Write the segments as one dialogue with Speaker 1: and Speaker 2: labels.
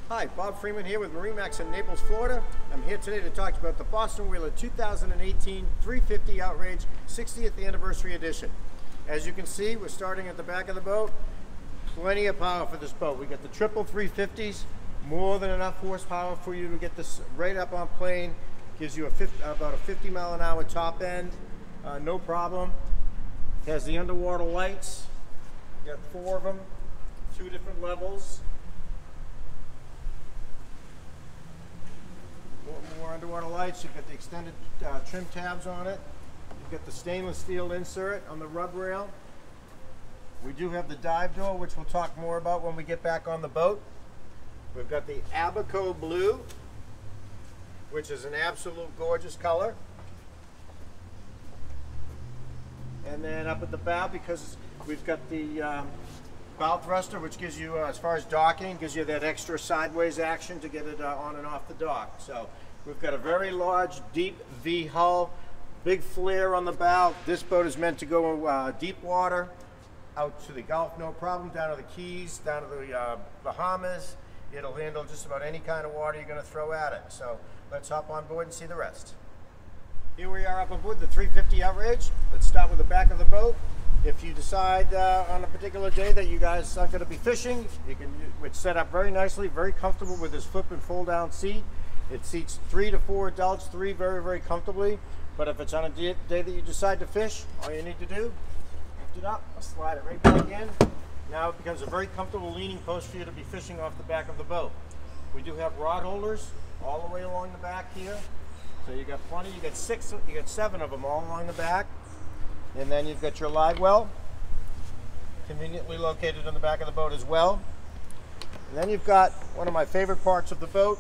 Speaker 1: Hi, Bob Freeman here with MarineMax in Naples, Florida. I'm here today to talk about the Boston Whaler 2018 350 Outrage 60th Anniversary Edition. As you can see, we're starting at the back of the boat. Plenty of power for this boat. We got the triple 350s, more than enough horsepower for you to get this right up on plane. Gives you about a 50 mile an hour top end, no problem. It has the underwater lights. You got 4 of them, 2 different levels. More underwater lights. You've got the extended trim tabs on it. You've got the stainless steel insert on the rub rail. We do have the dive door, which we'll talk more about when we get back on the boat. We've got the Abaco blue, which is an absolute gorgeous color. And then up at the bow, because we've got the bow thruster, which gives you, as far as docking, gives you that extra sideways action to get it on and off the dock. So we've got a very large, deep V hull, big flare on the bow. This boat is meant to go deep water, out to the Gulf, no problem, down to the Keys, down to the Bahamas. It'll handle just about any kind of water you're going to throw at it. So let's hop on board and see the rest. Here we are up on board the 350 Outrage. Let's start with the back of the boat. If you decide on a particular day that you guys are going to be fishing, it's set up very nicely, very comfortable with this flip and fold down seat. It seats 3 to 4 adults, 3 very, very comfortably. But if it's on a day that you decide to fish, all you need to do, lift it up, slide it right back in. Now it becomes a very comfortable leaning post for you to be fishing off the back of the boat. We do have rod holders all the way along the back here. So you got plenty, you got 7 of them all along the back. And then you've got your live well, conveniently located in the back of the boat as well. And then you've got one of my favorite parts of the boat.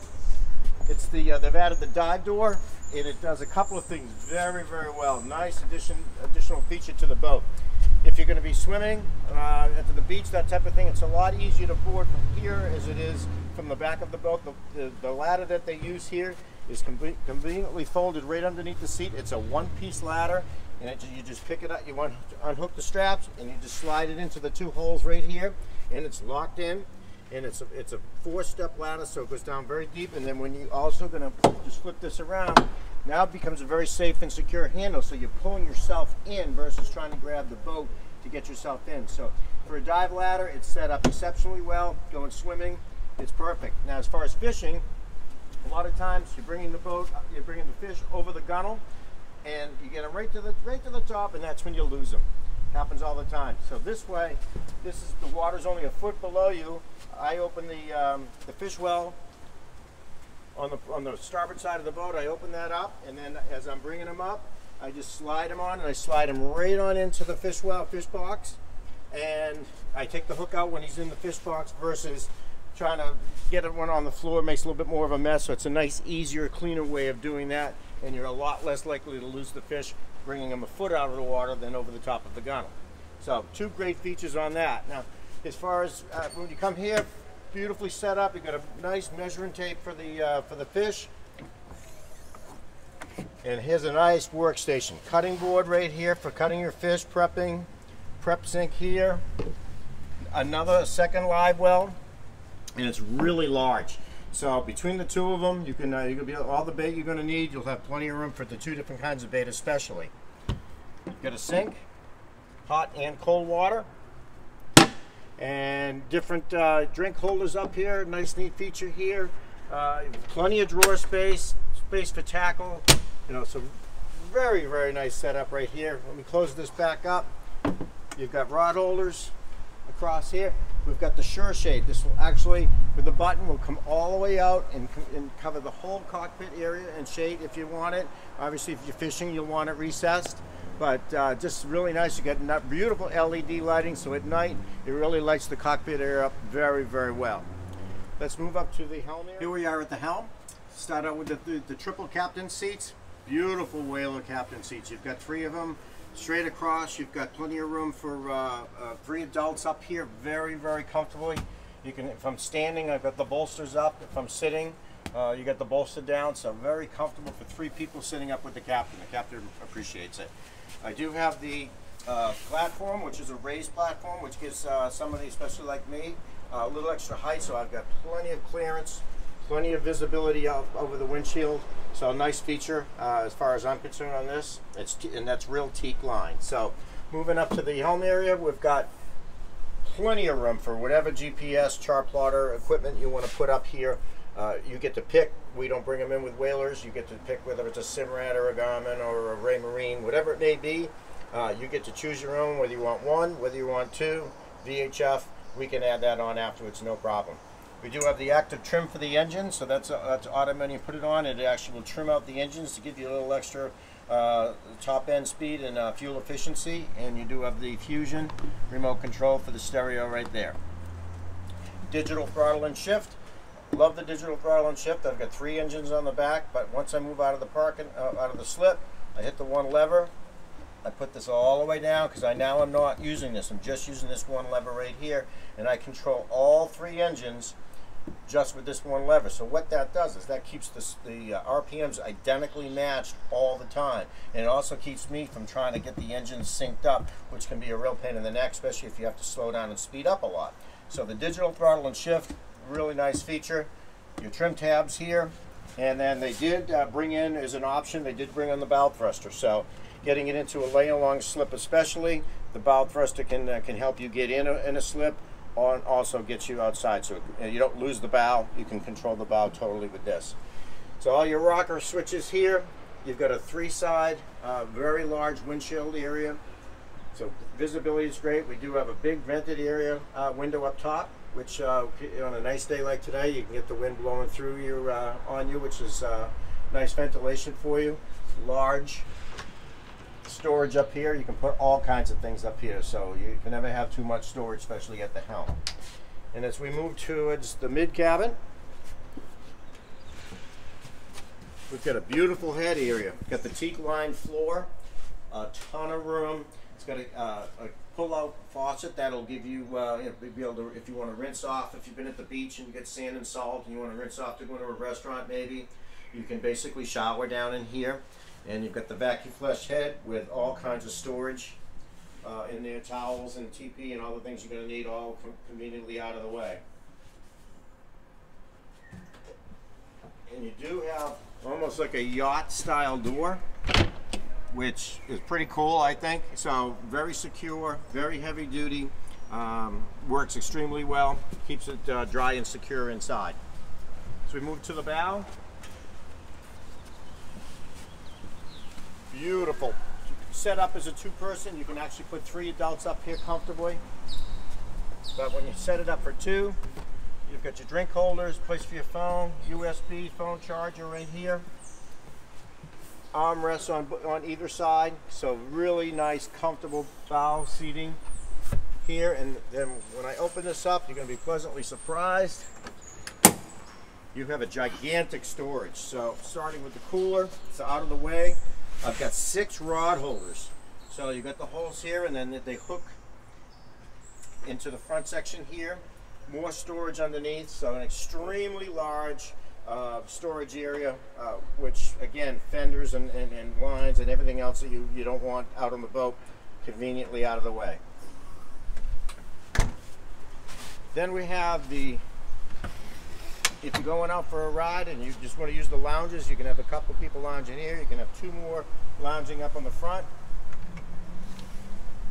Speaker 1: It's the, they've added the dive door, and it does a couple of things very, very well. Nice additional feature to the boat. If you're going to be swimming at the beach, that type of thing, it's a lot easier to board from here as it is from the back of the boat. The ladder that they use here is conveniently folded right underneath the seat. It's a one-piece ladder, and you just pick it up. You want to unhook the straps, and you just slide it into the 2 holes right here, and it's locked in. And it's a 4-step ladder, so it goes down very deep. And then when you also going to just flip this around, now it becomes a very safe and secure handle. So you're pulling yourself in versus trying to grab the boat to get yourself in. So for a dive ladder, it's set up exceptionally well. Going swimming, it's perfect. Now as far as fishing, a lot of times you're bringing the fish over the gunnel, and you get them right to the top, and that's when you lose them. Happens all the time. So this way, the water's only a foot below you. I open the fish well on the starboard side of the boat. I open that up, and then as I'm bringing them up, I just slide them on, and I slide them right on into the fish box, and I take the hook out when he's in the fish box versus trying to get one on the floor. It makes a little bit more of a mess. So it's a nice, easier, cleaner way of doing that, and you're a lot less likely to lose the fish bringing them a foot out of the water than over the top of the gunnel. So 2 great features on that. Now, as far as when you come here, beautifully set up. You've got a nice measuring tape for the fish. And here's a nice workstation. Cutting board right here for cutting your fish, prepping. Prep sink here. Another second live well. And it's really large. So between the 2 of them, you can be all the bait you're going to need. You'll have plenty of room for the 2 different kinds of bait, especially. You've got a sink, hot and cold water, and different drink holders up here. Nice, neat feature here. Plenty of drawer space for tackle. You know, so very, very nice setup right here. Let me close this back up. You've got rod holders across here. We've got the Sure Shade. This will actually, with the button, will come all the way out and cover the whole cockpit area and shade if you want it. Obviously, if you're fishing, you'll want it recessed. But just really nice. You got beautiful LED lighting, so at night, it really lights the cockpit area up very, very well. Let's move up to the helm area. Here we are at the helm. Start out with the triple captain seats. Beautiful Whaler captain seats. You've got 3 of them. Straight across, you've got plenty of room for 3 adults up here, very, very comfortably. You can, if I'm standing, I've got the bolsters up. If I'm sitting, you got the bolster down, so very comfortable for 3 people sitting up with the captain. The captain appreciates it. I do have the platform, which is a raised platform, which gives somebody, especially like me, a little extra height, so I've got plenty of clearance, plenty of visibility out over the windshield. So a nice feature as far as I'm concerned on this. And that's real teak line. So moving up to the helm area, we've got plenty of room for whatever GPS, chart plotter equipment you want to put up here. You get to pick. We don't bring them in with whalers. You get to pick whether it's a Simrad or a Garmin or a Ray Marine, whatever it may be. You get to choose your own, whether you want one, whether you want two, VHF. We can add that on afterwards, no problem. We do have the active trim for the engine, so that's automatic. You put it on, it actually will trim out the engines to give you a little extra top end speed and fuel efficiency. And you do have the Fusion remote control for the stereo right there. Digital throttle and shift. Love the digital throttle and shift. I've got 3 engines on the back, but once I move out of the out of the slip, I hit the one lever. I put this all the way down because I'm not using this. I'm just using this one lever right here, and I control all 3 engines just with this one lever. So what that does is that keeps the RPMs identically matched all the time, and it also keeps me from trying to get the engines synced up, which can be a real pain in the neck, especially if you have to slow down and speed up a lot. So the digital throttle and shift, really nice feature. Your trim tabs here, and then they did bring in as an option, they did bring on the bow thruster. So getting it into a lay-along slip especially, the bow thruster can help you get in a slip, and also gets you outside. So you don't lose the bow, you can control the bow totally with this. So all your rocker switches here, you've got a 3-side, very large windshield area. So visibility is great. We do have a big vented area window up top, which on a nice day like today, you can get the wind blowing through you, on you, which is nice ventilation for you. Large storage up here. You can put all kinds of things up here, so you can never have too much storage, especially at the helm. And as we move towards the mid cabin, we've got a beautiful head area. Got the teak lined floor, a ton of room. It's got a pull-out faucet that'll give you, be able to, if you want to rinse off, if you've been at the beach and you get sand and salt and you want to rinse off to go to a restaurant maybe, you can basically shower down in here. And you've got the vacuum flush head with all kinds of storage in there, towels and TP and all the things you're going to need all conveniently out of the way. And you do have almost like a yacht style door, which is pretty cool, I think. So very secure, very heavy duty, works extremely well, keeps it dry and secure inside. So we move to the bow. Beautiful. Set up as a 2-person, you can actually put 3 adults up here comfortably. But when you set it up for 2, you've got your drink holders, place for your phone, USB phone charger right here. Armrests on either side, so really nice, comfortable bow seating here. And then when I open this up, you're going to be pleasantly surprised. You have a gigantic storage. So starting with the cooler, it's out of the way. I've got 6 rod holders. So you got the holes here, and then they hook into the front section here. More storage underneath, so an extremely large storage area, which again, fenders and lines and everything else that you don't want out on the boat, conveniently out of the way. Then we have if you're going out for a ride and you just want to use the lounges, you can have a couple people lounging here. You can have 2 more lounging up on the front.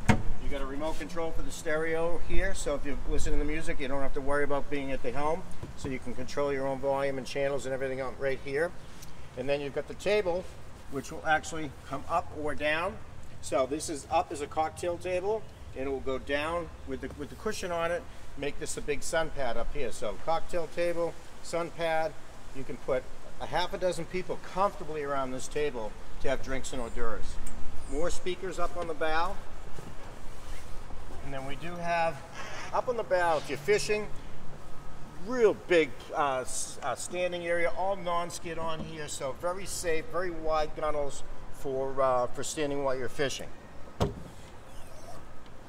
Speaker 1: You got a remote control for the stereo here, so if you listen to the music, you don't have to worry about being at the helm. So you can control your own volume and channels and everything out right here. And then you've got the table, which will actually come up or down. So this is up as a cocktail table, and it will go down with the cushion on it. Make this a big sun pad up here. So cocktail table, sun pad. You can put a half a dozen people comfortably around this table to have drinks and hors d'oeuvres. More speakers up on the bow. And then we do have up on the bow, if you're fishing, real big standing area, all non-skid on here, so very safe, very wide gunnels for standing while you're fishing.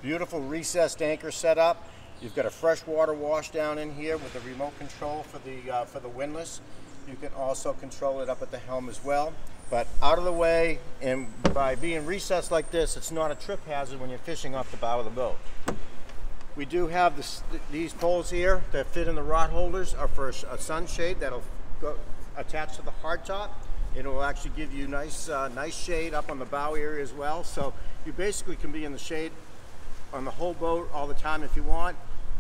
Speaker 1: Beautiful recessed anchor setup. You've got a freshwater wash down in here with a remote control for the windlass. You can also control it up at the helm as well. But out of the way, and by being recessed like this, it's not a trip hazard when you're fishing off the bow of the boat. We do have these poles here that fit in the rod holders are for a sunshade that'll go attach to the hardtop. It will actually give you nice shade up on the bow area as well. So you basically can be in the shade on the whole boat all the time if you want,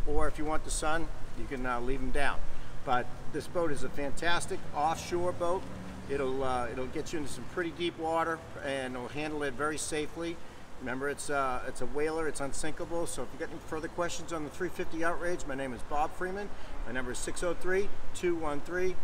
Speaker 1: or if you want the sun, you can leave them down. But this boat is a fantastic offshore boat. It'll get you into some pretty deep water, and it'll handle it very safely. Remember, it's a whaler, it's unsinkable. So if you got any further questions on the 350 Outrage, my name is Bob Freeman. My number is 603-213-1194.